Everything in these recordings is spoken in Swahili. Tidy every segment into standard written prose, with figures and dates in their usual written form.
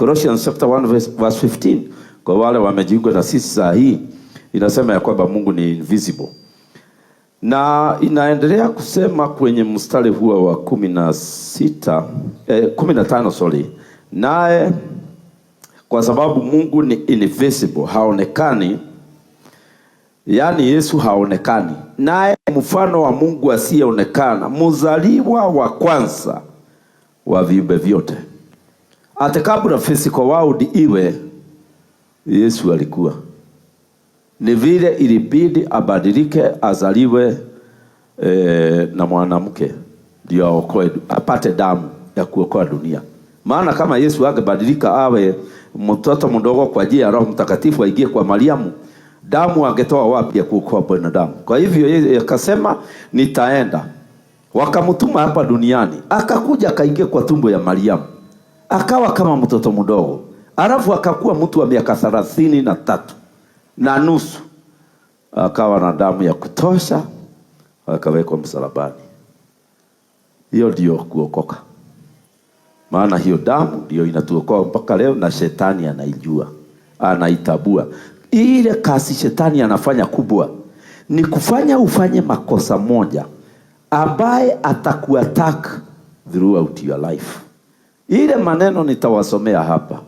Colossians chapter 1 verse 15. Kwa wale wamejiunga na sisi saa hii, inasema ya kwamba Mungu ni invisible. Na inaendelea kusema kwenye mstari huo wa 15 naye kwa sababu Mungu ni invisible, haonekani, yani Yesu haonekani, naye mfano wa Mungu asiyeonekana, mzaliwa wa kwanza wa viumbe vyote. Hata kabla physical world iwe, Yesu alikuwa. Ni vile ilibidi abadilike, azaliwe na mwanamke ndio aokoe, apate damu ya kuokoa dunia. Maana kama Yesu angebadilika awe mtoto mdogo kwa ajili ya Roho Mtakatifu aingie kwa Mariamu, damu angetoa wapi ya kuokoa binadamu? Kwa hivyo yeye akasema nitaenda. Wakamtuma hapa duniani, akakuja akaingia kwa tumbo ya Mariamu, akawa kama mtoto mdogo, alafu akakuwa mtu wa miaka 33 na nusu, akawa na damu ya kutosha, akawekwa msalabani. Hiyo ndio kuokoka. Maana hiyo damu ndio inatuokoa mpaka leo, na shetani anaijua, anaitabua. Ile kasi shetani anafanya kubwa ni kufanya ufanye makosa moja ambaye atakuattack throughout your life. Ile maneno nitawasomea hapa.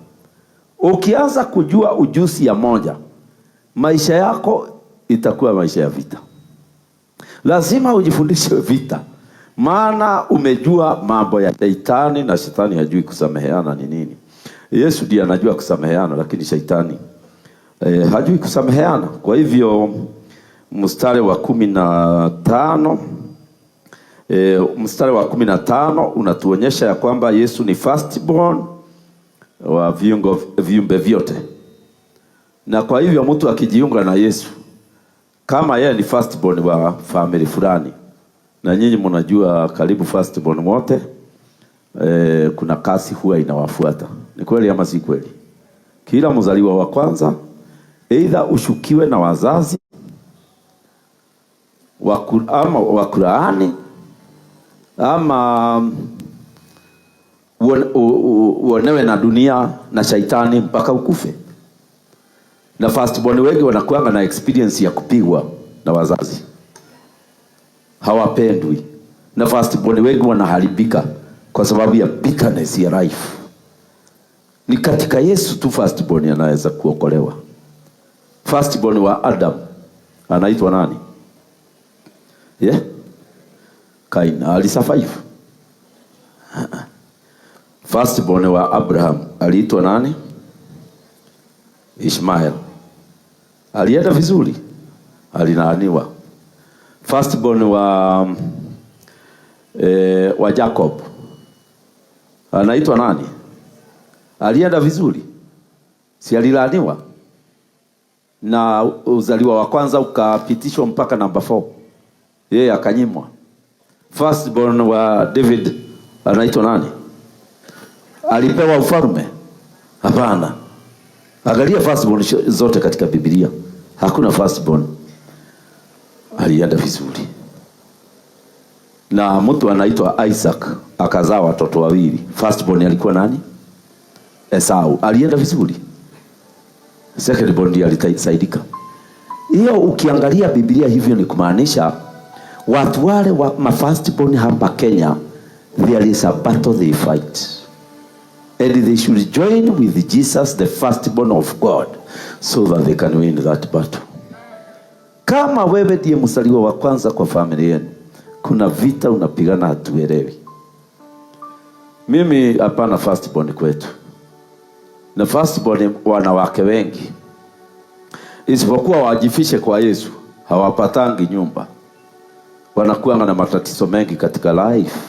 Ukianza kujua ujuzi ya moja, maisha yako itakuwa maisha ya vita. Lazima ujifundishe vita. Maana umejua mambo ya shetani, na shetani hajui kusameheana ni nini. Yesu ndiye anajua kusameheana, lakini shetani hajui kusameheana. Kwa hivyo mstari wa 15 mstari wa 15 unatuonyesha ya kwamba Yesu ni firstborn wa viumbe vyote. Na kwa hivyo mtu akijiunga na Yesu, kama yeye ni firstborn wa family fulani, na nyinyi mnajua karibu firstborn wote kuna kasi huwa inawafuata. Ni kweli ama si kweli? Kila mzaliwa wa kwanza either ushukiwe na wazazi wa Qur'ani, ama uonewe na dunia na shaitani mpaka ukufe. Na firstborn wengi wanakuwa na experience ya kupigwa na wazazi, hawapendwi. Na firstborn wengi wanaharibika kwa sababu ya bitterness ya life. Ni katika Yesu tu firstborn anaweza kuokolewa. Firstborn wa Adam anaitwa nani? Kain. Alisurvive. Firstborn wa Abraham aliitwa nani? Ishmael. Alienda vizuri? Alinaaniwa. Firstborn wa Jacob anaitwa nani? Alienda vizuri? Si alilaaniwa? Na uzaliwa wa kwanza ukapitishwa mpaka namba 4. Yeye akanyimwa. Firstborn wa David anaitwa nani? Alipewa ufalme? Hapana. Angalia firstborn zote katika Biblia, hakuna firstborn alienda vizuri. Na mtu anaitwa Isaac akazaa watoto wawili. Firstborn alikuwa nani? Esau. Alienda vizuri? Secondborn ndiye alisaidika. Hiyo ukiangalia Biblia hivyo ni kumaanisha watu wale wa firstborn hapa Kenya, there is a battle they fight. And they should join with Jesus, the firstborn of God, so that they can win that battle. Kama wewe ndiye mzaliwa wa kwanza kwa familia yenu, kuna vita unapigana hatuelewi. Mimi hapana firstborn kwetu. Na firstborn wanawake wengi, isipokuwa wajifishe kwa Yesu, hawapatangi nyumba. Wanakuwa na matatizo mengi katika life.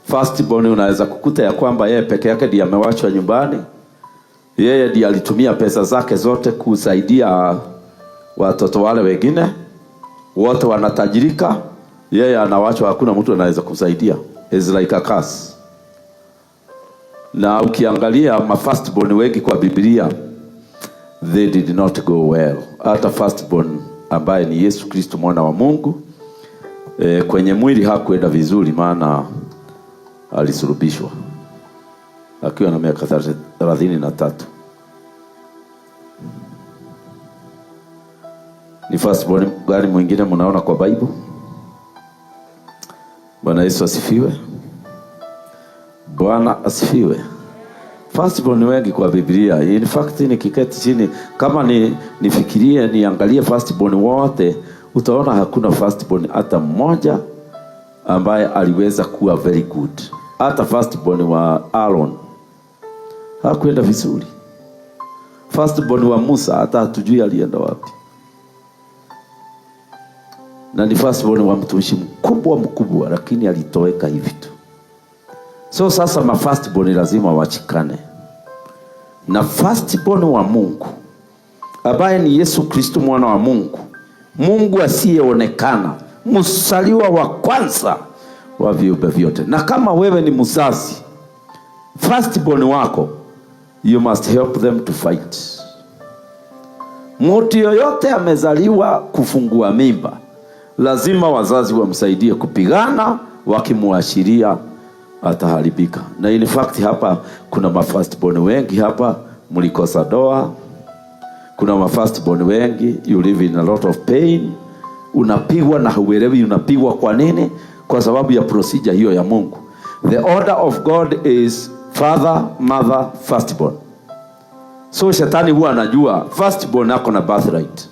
Firstborn unaweza kukuta ya kwamba yeye peke yake ndiye amewachwa nyumbani. Yeye ndiye alitumia pesa zake zote kusaidia watoto wale wengine. Wote wanatajirika, yeye anawachwa, hakuna mtu anaweza kusaidia. It's like a curse. Na ukiangalia firstborn wengi kwa Biblia, they did not go well. Hata firstborn ambaye ni Yesu Kristo mwana wa Mungu, kwenye mwili hakuenda vizuri, maana alisulubishwa. akiwa na miaka 33. Ni firstborn gani mwingine mnaona kwa Bible? Bwana Yesu asifiwe. Bwana asifiwe. Firstborn wengi kwa Biblia. In fact nikiketi chini kama nifikirie niangalie firstborn wote, utaona hakuna firstborn hata mmoja ambaye aliweza kuwa very good. Hata firstborn wa Aaron hakwenda vizuri. Firstborn wa Musa hata hatujui alienda wapi. Na ni firstborn wa mtumishi mkubwa lakini alitoweka hivi tu. So sasa ma firstborn lazima wachikane. Na firstborn wa Mungu ambaye ni Yesu Kristo mwana wa Mungu, Mungu asiyeonekana, msaliwa wa kwanza wa viumbe vyote. Na kama wewe ni mzazi, firstborn wako, you must help them to fight. Mtu yoyote amezaliwa kufungua mimba, lazima wazazi wamsaidie kupigana, wakimuashiria ataharibika. Na in fact hapa kuna ma firstborn wengi hapa mlikosa doa. Kuna ma firstborn wengi, you live in a lot of pain. Unapigwa na huelewi unapigwa kwa nini? Kwa sababu ya procedure hiyo ya Mungu. The order of God is father, mother, firstborn. So shetani huwa anajua firstborn ako na birthright.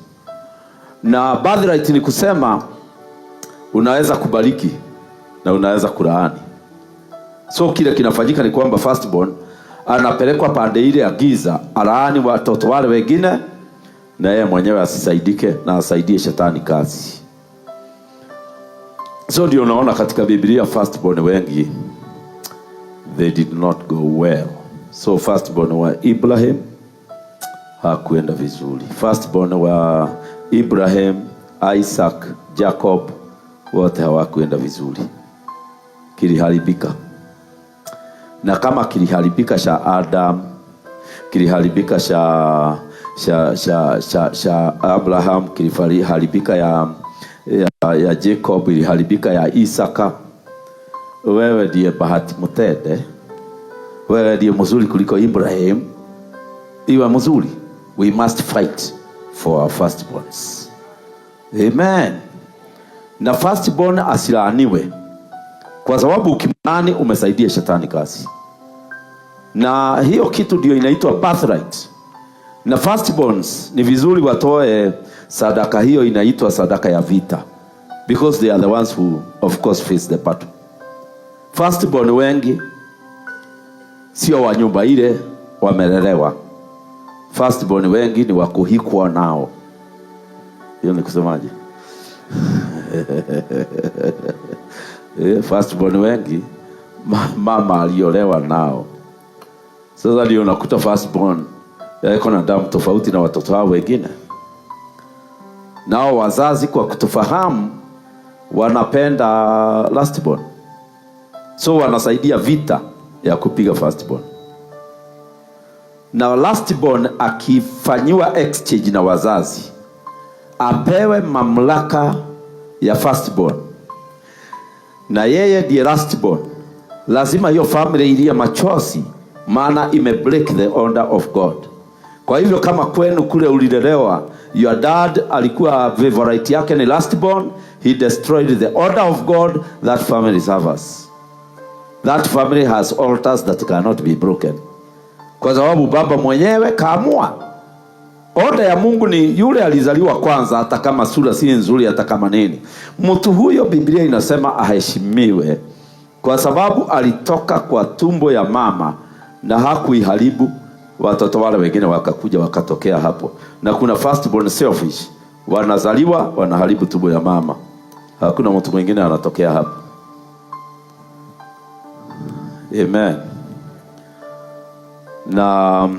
Na birthright ni kusema unaweza kubariki na unaweza kulaani. So kile kinafanyika ni kwamba firstborn anapelekwa pande ile ya giza, alaani watoto wale wengine, na yeye mwenyewe asisaidike na asaidie shetani kazi. So ndio unaona katika Biblia firstborn wengi they did not go well. So firstborn wa Ibrahim hakuenda vizuri. Firstborn wa Ibrahim, Isaac, Jacob wote hawakuenda vizuri. Kiliharibika. Na kama kiliharibika cha Adam, kiliharibika cha Abraham, kiliharibika ya Jacob, kiliharibika ya Isaka, wewe ndiye bahati mtende. Wewe ndiye mzuri kuliko Ibrahim. Iwe mzuri. We must fight for our firstborns. Amen. Na firstborn asilaaniwe. Kwa sababu ukimlaani umesaidia shetani kazi. Na hiyo kitu ndio inaitwa birthright. Na firstborns ni vizuri watoe sadaka, hiyo inaitwa sadaka ya vita. Because they are the ones who of course face the battle. Firstborn wengi sio wa nyumba ile wamelelewa. Firstborn wengi ni wakuhikwa nao. Hiyo ni kusemaje? Firstborn wengi mama aliolewa nao. Sasa ndio unakuta firstborn yako na damu tofauti na watoto wao wengine. Nao wazazi kwa kutofahamu wanapenda lastborn. So wanasaidia vita ya kupiga firstborn. Na lastborn akifanyiwa exchange na wazazi, apewe mamlaka ya firstborn. Na yeye ndiye lastborn. Lazima hiyo family ilie machozi, maana break the order of God. Kwa hivyo kama kwenu kule ulilelewa, your dad alikuwa favorite yake ni lastborn, he destroyed the order of God, that family suffers. That family has altars that cannot be broken. Kwa sababu baba mwenyewe kaamua. Order ya Mungu ni yule alizaliwa kwanza, hata kama sura si nzuri, hata kama nini. Mtu huyo Biblia inasema aheshimiwe kwa sababu alitoka kwa tumbo ya mama na hakuiharibu. Watoto wale wengine wakakuja wakatokea hapo. Na kuna firstborn selfish, wanazaliwa wanaharibu tumbo ya mama. Hakuna mtu mwingine anatokea hapo. Amen. Na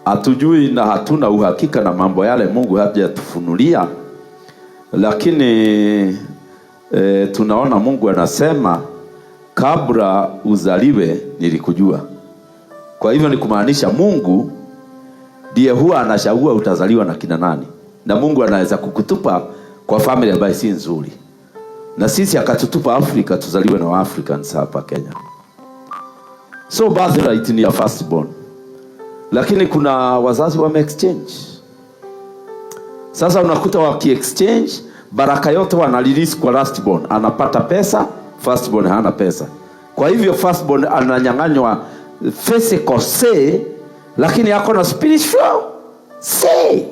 hatujui na hatuna uhakika na mambo yale Mungu hajatufunulia, lakini tunaona Mungu anasema kabla uzaliwe nilikujua. Kwa hivyo ni kumaanisha Mungu ndiye huwa anachagua utazaliwa na kina nani. Na Mungu anaweza kukutupa kwa family ambayo si nzuri. Na sisi akatutupa Afrika tuzaliwe na Africans hapa Kenya. So birthright ni ya firstborn. Lakini kuna wazazi wame exchange. Sasa unakuta waki exchange, baraka yote wana release kwa lastborn. Anapata pesa, firstborn hana pesa. Kwa hivyo firstborn ananyang'anywa physical say, lakini yako na spiritual say.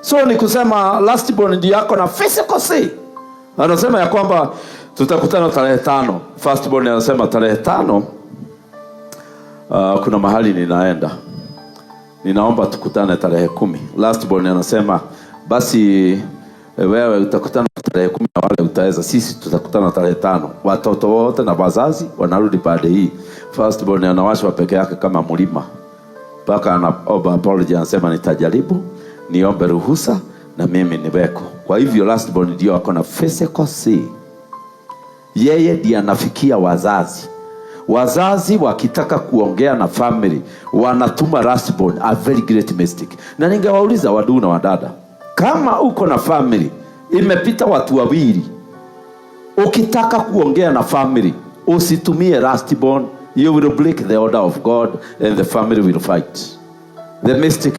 So ni kusema lastborn ndiye yako na physical say. Anasema ya kwamba tutakutana tarehe 5. Firstborn anasema tarehe 5 kuna mahali ninaenda. Ninaomba tukutane tarehe 10. Lastborn anasema basi wewe utakutana tarehe 10 na wale utaweza, sisi tutakutana tarehe 5. Watoto wote na wazazi wanarudi baada hii. Firstborn anawashwa peke yake kama mlima. Paka anaomba apology, anasema nitajaribu, niombe ruhusa na mimi niweko. Kwa hivyo lastborn ndio ako na physical say. Yeye ndiye anafikia wazazi. Wazazi wakitaka kuongea na family wanatuma lastborn, a very great mistake. Na ningewauliza wadu na wadada, kama uko na family imepita watu wawili, ukitaka kuongea na family usitumie lastborn. You will break the order of God and the family will fight. The mistake.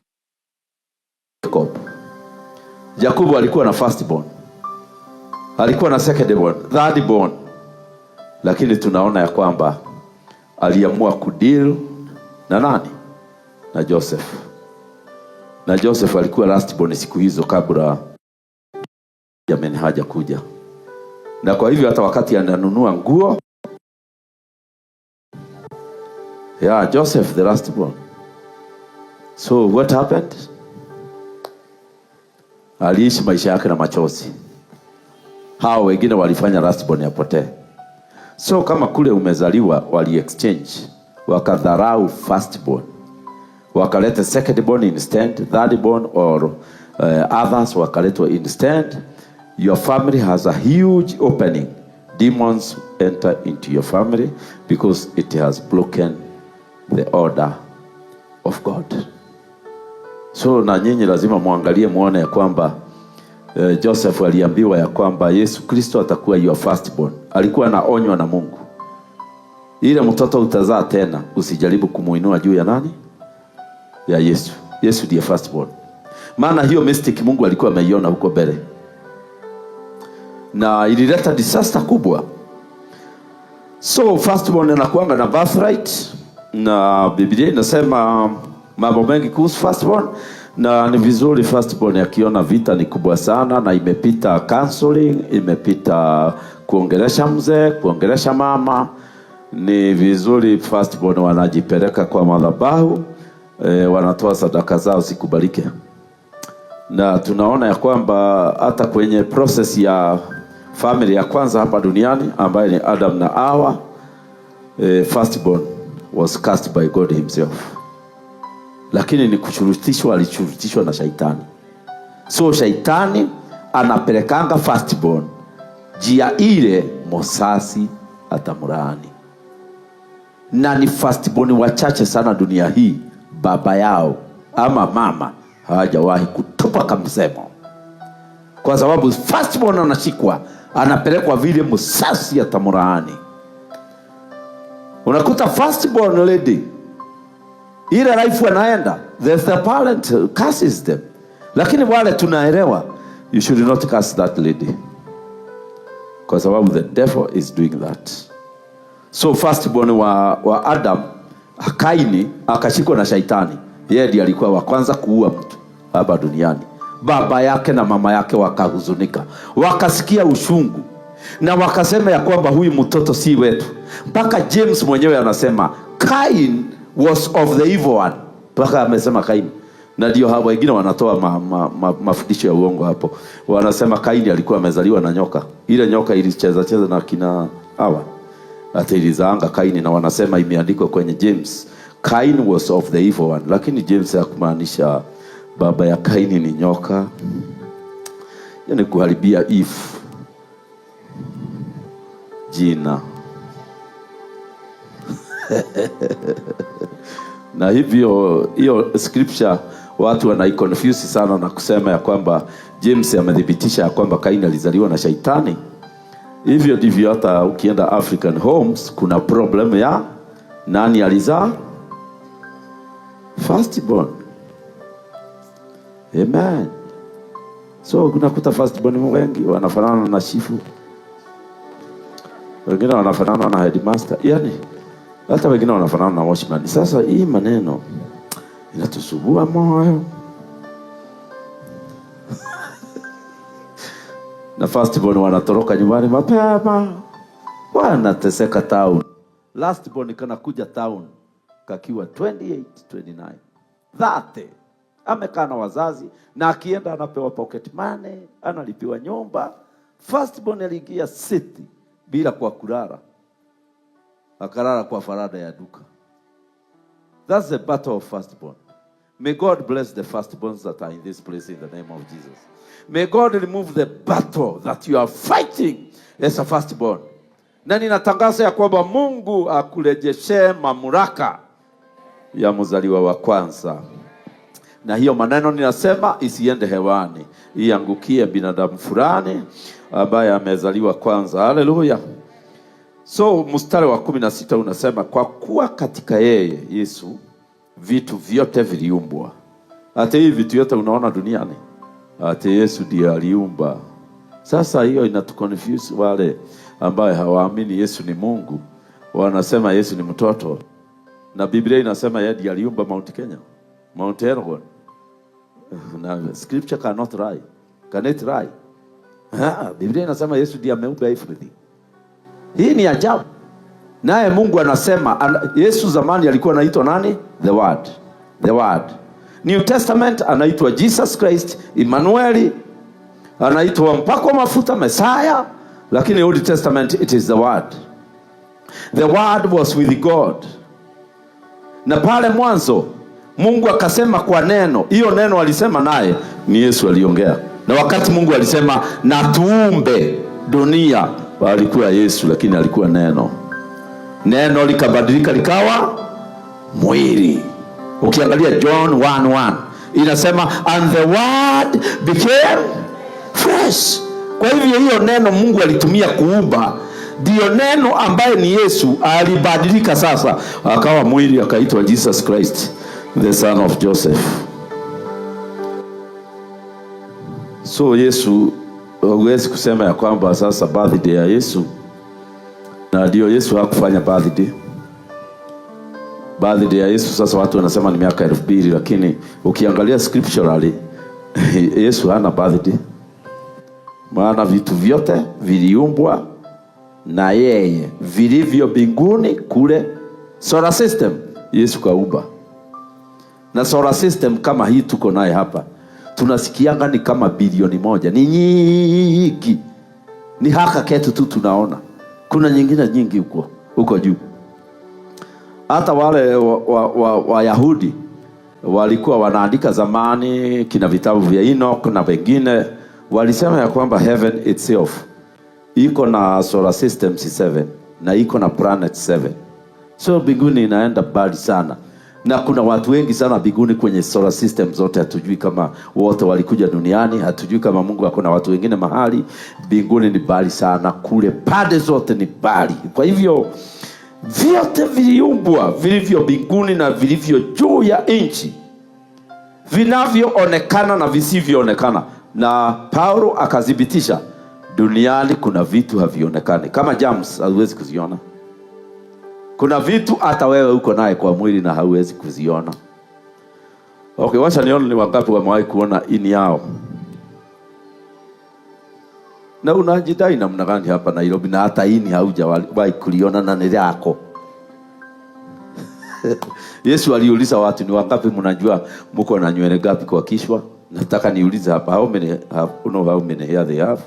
Jacob alikuwa na firstborn, alikuwa na secondborn, thirdborn, lakini tunaona ya kwamba aliamua kudeal na nani? Na Joseph. Na Joseph alikuwa lastborn siku hizo kabla Benjamin haja kuja. Na kwa hivyo hata wakati ananunua nguo, Joseph the lastborn. So what happened? Aliishi maisha yake na machozi. Hao wengine walifanya lastborn yapotee. So kama kule umezaliwa wali exchange, wakadharau firstborn, wakaleta secondborn instead, thirdborn or others wakaletwa instead, your family has a huge opening. Demons enter into your family because it has broken the order of God. So na nyinyi lazima muangalie muone ya kwamba Joseph aliambiwa ya kwamba Yesu Kristo atakuwa your firstborn. Alikuwa anaonywa na Mungu. Ile mtoto utazaa tena usijaribu kumuinua juu ya nani? Ya Yesu. Yesu ndiye firstborn. Maana hiyo mistake Mungu alikuwa ameiona huko mbele. Na ilileta disaster kubwa. So firstborn anakuanga na birthright, na Biblia inasema mambo mengi kuhusu firstborn. Na ni vizuri firstborn akiona vita ni kubwa sana na imepita counseling, imepita kuongelesha mzee, kuongelesha mama, ni vizuri firstborn wanajipeleka kwa madhabahu, wanatoa sadaka zao zikubalike. Na tunaona ya kwamba hata kwenye process ya family ya kwanza hapa duniani ambaye ni Adam na Hawa, firstborn was cast by God himself. Lakini ni kushurutishwa, alichurutishwa na shaitani. So shaitani anapelekanga firstborn jia ile Mosasi atamurani. Na ni firstborn wachache sana dunia hii baba yao ama mama hawajawahi kutupa kamsemo. Kwa sababu firstborn anashikwa, anapelekwa vile Mosasi atamurani. Unakuta firstborn lady ile life wanaenda, the parent curses them. Lakini wale tunaelewa, you should not curse that lady. Kwa sababu the devil is doing that. So firstborn wa Adam, Kaini, akashikwa na shaitani. Yeye ndiye alikuwa wa kwanza kuua mtu hapa duniani. Baba yake na mama yake wakahuzunika. Wakasikia ushungu. Na wakasema ya kwamba huyu mtoto si wetu. Mpaka James mwenyewe anasema, Cain was of the evil one. Paka amesema Kaini. Na ndio hapo wengine wanatoa mafundisho ya uongo hapo. Wanasema Kaini alikuwa amezaliwa na nyoka. Ile nyoka ilicheza na kina Hawa. Hata ilizaanga Kaini, na wanasema imeandikwa kwenye James, Cain was of the evil one. Lakini James hakumaanisha baba ya Kaini ni nyoka. Yani kuharibia Eve jina. Na hivyo hiyo scripture watu wanaiconfuse sana na kusema ya kwamba James amedhibitisha ya kwamba Kaini alizaliwa na shaitani. Hivyo ndivyo hata ukienda African homes kuna problem ya Nani alizaa? Firstborn. Amen. So unakuta firstborn wengi wanafanana na chifu, wengine wanafanana na headmaster, yani hata wengine wanafanana na watchman. Sasa hii maneno inatusubua moyo. Na firstborn wanatoroka nyumbani mapema, wanateseka town. Lastborn kana kuja town kakiwa 28, 29, 30. Amekaa na wazazi na akienda anapewa pocket money, analipiwa nyumba. Firstborn aliingia city bila kwa kulala, akalala kwa farada ya duka. That's the battle of firstborn. May God bless the firstborns that are in this place in the name of Jesus. May God remove the battle that you are fighting as a firstborn. Na ninatangaza ya kwamba Mungu akurejeshe mamlaka ya mzaliwa wa kwanza. Na hiyo maneno ninasema isiende hewani, iangukie binadamu fulani ambaye amezaliwa kwanza. Haleluya. So mstari wa 16 unasema, kwa kuwa katika yeye Yesu vitu vyote viliumbwa. Hata hivi vitu yote unaona duniani, hata Yesu ndiye aliumba. Sasa hiyo inatuconfuse wale ambaye hawaamini Yesu ni Mungu. Wanasema Yesu ni mtoto. Na Biblia inasema yeye ndiye aliumba Mount Kenya, Mount Elgon. Na scripture cannot lie. Can it lie? Biblia inasema Yesu ndiye ameumba everything. Hii ni ajabu. Naye Mungu anasema Yesu zamani alikuwa anaitwa nani? The Word. The Word. New Testament anaitwa Jesus Christ, Emmanuel, anaitwa mpako mafuta Messiah, lakini Old Testament it is the Word. The Word was with God. Na pale mwanzo Mungu akasema kwa neno. Hiyo neno alisema naye ni Yesu aliongea. Na wakati Mungu alisema na tuumbe dunia, alikuwa Yesu, lakini alikuwa neno. Neno likabadilika likawa mwili. Ukiangalia John 1:1 inasema and the word became flesh. Kwa hivyo hiyo neno Mungu alitumia kuumba ndio neno ambaye ni Yesu alibadilika sasa akawa mwili, akaitwa Jesus Christ, the son of Joseph. So Yesu, huwezi kusema ya kwamba sasa birthday ya Yesu, na ndio Yesu hakufanya birthday. Birthday ya Yesu sasa watu wanasema ni miaka 2000, lakini ukiangalia scripturally Yesu hana birthday. Maana vitu vyote viliumbwa na yeye, vilivyo mbinguni kule solar system Yesu kaumba. Na solar system kama hii tuko naye hapa, tunasikianga ni kama bilioni 1. Ni nyingi. Ni haka ketu tu tunaona. Kuna nyingine nyingi huko juu. Hata wale Wayahudi walikuwa wanaandika zamani kina vitabu vya Enoch na wengine walisema ya kwamba heaven itself iko na solar system 7 na iko na planet 7. So mbinguni inaenda mbali sana. Na kuna watu wengi sana mbinguni kwenye solar system zote. Hatujui kama wote walikuja duniani, hatujui kama Mungu akona watu wengine mahali. Mbinguni ni mbali sana, kule pande zote ni mbali. Kwa hivyo vyote viliumbwa, vilivyo mbinguni na vilivyo juu ya nchi, vinavyoonekana na visivyoonekana. Na Paulo akadhibitisha duniani kuna vitu havionekani. Kama James hauwezi kuziona. Kuna vitu hata wewe uko naye kwa mwili na hauwezi kuziona. Okay, wacha nione ni wangapi wamewahi kuona ini yao. Na unajidai namna gani hapa Nairobi na hata ini haujawahi kuliona na ni lako. Yesu aliuliza watu, ni wangapi mnajua mko na nywele ngapi kwa kichwa? Nataka niulize hapa, how many hair they have?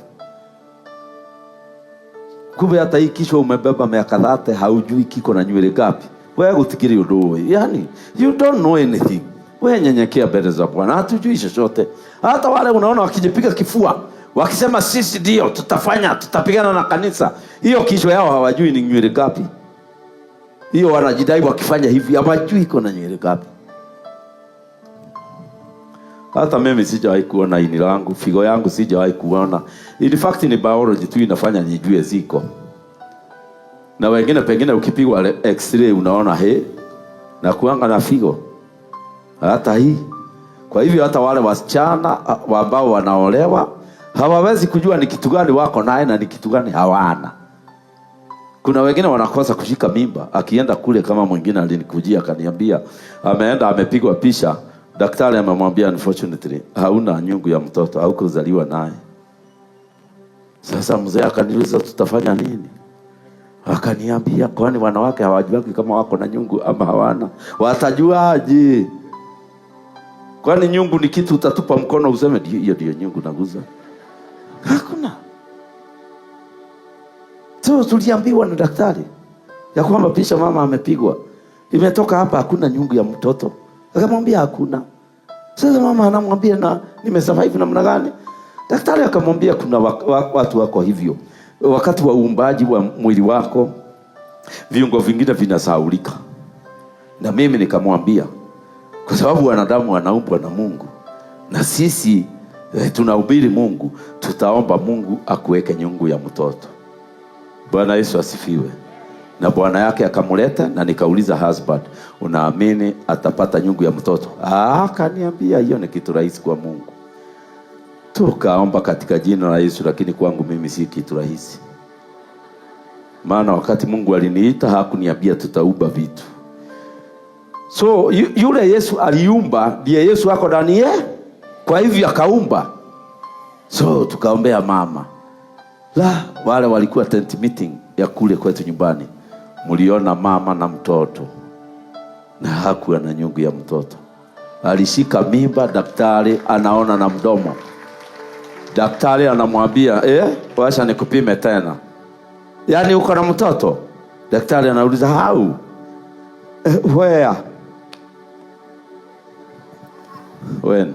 Kumbe hata hii kichwa umebeba miaka 30 haujui kiko na nywele ngapi. Wewe utikiri udoe. Yani you don't know anything. Wewe nyenyekea mbele za Bwana. Hatujui chochote. Hata wale unaona wakijipiga kifua, wakisema sisi ndio tutapigana na kanisa, hiyo kichwa yao hawajui ni nywele ngapi. Hiyo wanajidai wakifanya hivi hawajui iko na nywele ngapi. Hata mimi sijawahi kuona ini langu, figo yangu sijawahi kuona. In fact ni biology tu inafanya nijue ziko. Na wengine pengine ukipigwa x-ray unaona na kuanga na figo hata hii. Kwa hivyo hata wale wasichana ambao wanaolewa hawawezi kujua ni kitu gani wako naye na ni kitu gani hawana. Kuna wengine wanakosa kushika mimba. Akienda kule, kama mwingine alinikujia akaniambia ameenda amepigwa picha, daktari amemwambia unfortunately hauna nyungu ya mtoto, haukuzaliwa naye. Sasa mzee akaniuliza tutafanya nini? Akaniambia kwani wanawake hawajui kama wako na nyungu ama hawana? Watajuaje? Kwani nyungu ni kitu utatupa mkono useme hiyo ndio nyungu naguza? Hakuna. So tuliambiwa na daktari ya kwamba pisha mama amepigwa, imetoka hapa hakuna nyungu ya mtoto. Akamwambia hakuna. Sasa mama anamwambia na nimesurvive namna gani? Daktari akamwambia kuna watu wako hivyo. Wakati wa uumbaji wa mwili wako viungo vingine vinasahaulika. Na mimi nikamwambia kwa sababu wanadamu wanaumbwa na Mungu na sisi tunahubiri Mungu, tutaomba Mungu akuweke nyungu ya mtoto. Bwana Yesu asifiwe. Na bwana yake akamuleta na nikauliza husband, unaamini atapata nyungu ya mtoto? Akaniambia hiyo ni kitu rahisi kwa Mungu. Tukaomba katika jina la Yesu, lakini kwangu mimi si kitu rahisi. Maana wakati Mungu aliniita hakuniambia tutaumba vitu. So yule Yesu aliumba ndiye Yesu wako ndani yake. Kwa hivyo akaumba. So tukaombea mama. Wale walikuwa tent meeting ya kule kwetu nyumbani. Mliona mama na mtoto. Na hakuwa na nyungu ya mtoto. Alishika mimba, daktari anaona na mdomo. Daktari anamwambia, wacha nikupime tena. Yaani uko na mtoto? Daktari anauliza how? Where? When?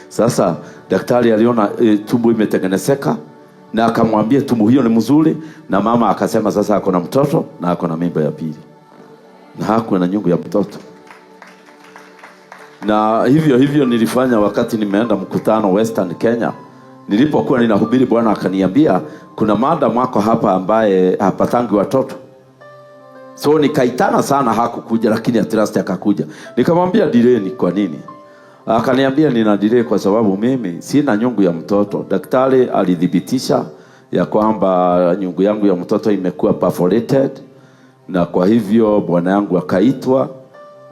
Sasa daktari aliona tumbo imetengenezeka na akamwambia tumbo hiyo ni mzuri, na mama akasema sasa ako na mtoto na ako na mimba ya pili. Na hakuwa na nyungu ya mtoto. Na hivyo nilifanya wakati nimeenda mkutano Western Kenya. Nilipokuwa ninahubiri, Bwana akaniambia kuna madam wako hapa ambaye hapatangi watoto. So nikaitana sana hakukuja, lakini at last akakuja. Nikamwambia delay ni kwa nini? Akaniambia nina delay kwa sababu mimi sina nyungu ya mtoto. Daktari alidhibitisha ya kwamba nyungu yangu ya mtoto imekuwa perforated, na kwa hivyo bwana yangu akaitwa,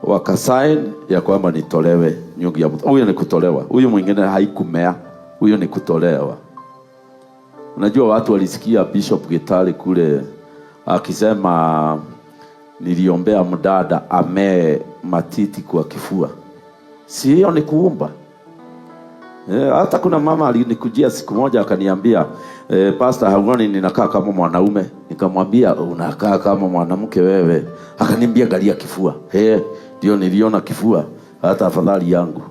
wakasign ya kwamba nitolewe nyungu ya mtoto. Huyo ni kutolewa. Huyo mwingine haikumea. Huyo ni kutolewa. Unajua watu walisikia Bishop Gitari kule akisema niliombea mdada amee matiti kwa kifua. Si hiyo ni kuumba? Hata kuna mama alinikujia siku moja akaniambia, Pastor haungoni ninakaa kama mwanaume. Nikamwambia unakaa kama mwanamke wewe. Akaniambia angalia kifua. Ndio niliona kifua, hata afadhali yangu.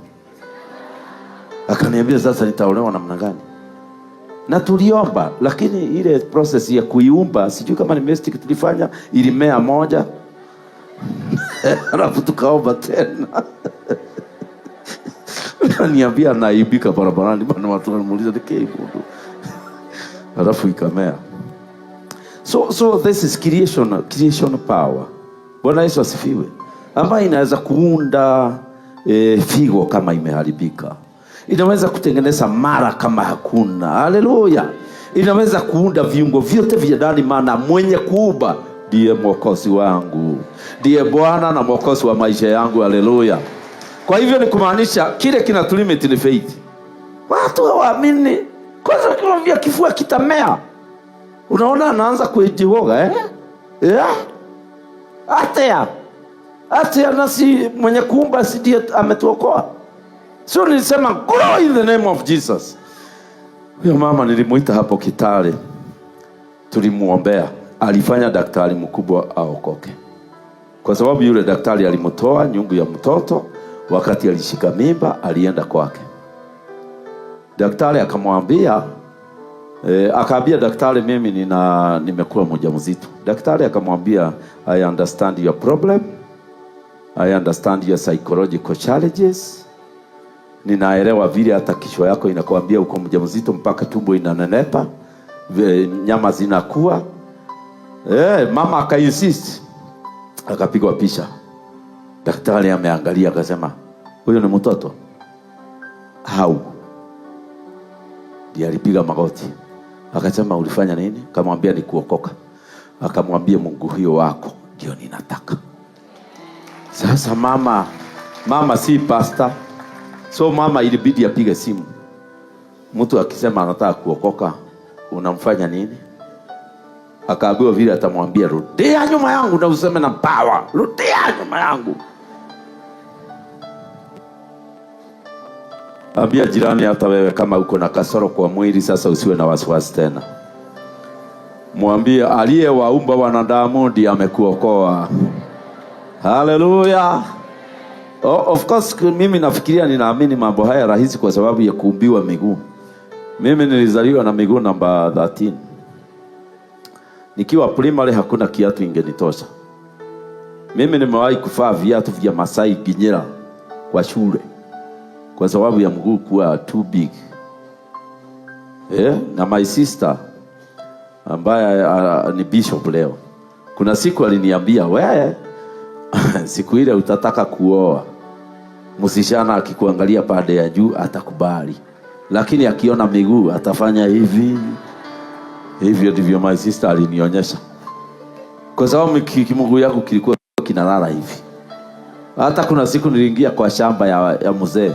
Akaniambia sasa nitaolewa namna gani? Na tuliomba, lakini ile process ya kuiumba sijui kama ni mistake tulifanya, ilimea moja. Alafu tukaomba tena. Niambia naibika barabarani bwana, watu wanamuuliza nikei. Alafu ikamea. So this is creation power. Bwana Yesu asifiwe. Ambayo inaweza kuunda figo kama imeharibika. Inaweza kutengeneza mara kama hakuna. Haleluya. Inaweza kuunda viungo vyote vya ndani, maana mwenye kuumba ndiye mwokozi wangu. Ndiye Bwana na mwokozi wa maisha yangu. Haleluya. Kwa hivyo ni kumaanisha kile kinatulimit ni faith. Watu hawaamini. Kwanza ukimwambia kifua kitamea, unaona anaanza kujihoga Hata nasi mwenye kuumba si ndiye ametuokoa. So nilisema grow in the name of Jesus. Huyo mama nilimuita hapo Kitale. Tulimuombea. Alifanya daktari mkubwa aokoke. Kwa sababu yule daktari alimtoa nyungu ya mtoto wakati alishika mimba, alienda kwake. Daktari akamwambia akaambia daktari mimi nimekuwa mjamzito. Daktari akamwambia I understand your problem. I understand your psychological challenges. Ninaelewa vile hata kichwa yako inakwambia uko mjamzito mpaka tumbo inanenepa. nyama zinakuwa. Mama akainsist, akapigwa picha. Daktari ameangalia akasema, huyo ni mtoto. Hau. Ndiye alipiga magoti. Akasema, ulifanya nini? Akamwambia ni kuokoka. Akamwambia, Mungu huyo wako ndio ninataka. Sasa mama si pastor. So mama ilibidi apige simu. Mtu akisema anataka kuokoka, unamfanya nini? Akaambiwa vile atamwambia, rudia nyuma yangu na useme na power. Rudia nyuma yangu. Ambia jirani, hata wewe kama uko na kasoro kwa mwili sasa usiwe na wasiwasi tena. Mwambie aliyewaumba wanadamu ndiye amekuokoa. Hallelujah. Of course mimi nafikiria ninaamini mambo haya rahisi kwa sababu ya kuumbiwa miguu. Mimi nilizaliwa na miguu namba 13. Nikiwa primary hakuna kiatu ingenitosha. Mimi nimewahi kuvaa viatu vya Masai Ginyera kwa shule kwa sababu ya mguu kuwa too big. Na my sister ambaye ni bishop leo, kuna siku aliniambia, wewe siku ile utataka kuoa, msishana akikuangalia pande ya juu atakubali, lakini akiona miguu atafanya hivi. Hivyo ndivyo my sister alinionyesha. Kwa sababu miguu yako kilikuwa kinalala hivi. Hata kuna siku niliingia kwa shamba ya mzee,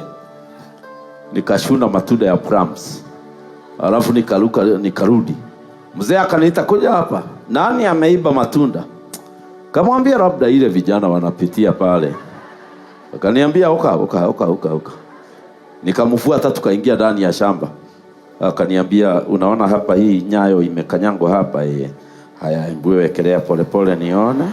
nikashuna matunda ya plums, alafu nikarudi. Mzee akaniita, kuja hapa, nani ameiba matunda? Kamwambia labda ile vijana wanapitia pale. Akaniambia oka. Nikamfuata tukaingia ndani ya shamba. Akaniambia, unaona hapa hii nyayo imekanyangwa hapa. Haya, hebu wekelea pole nione.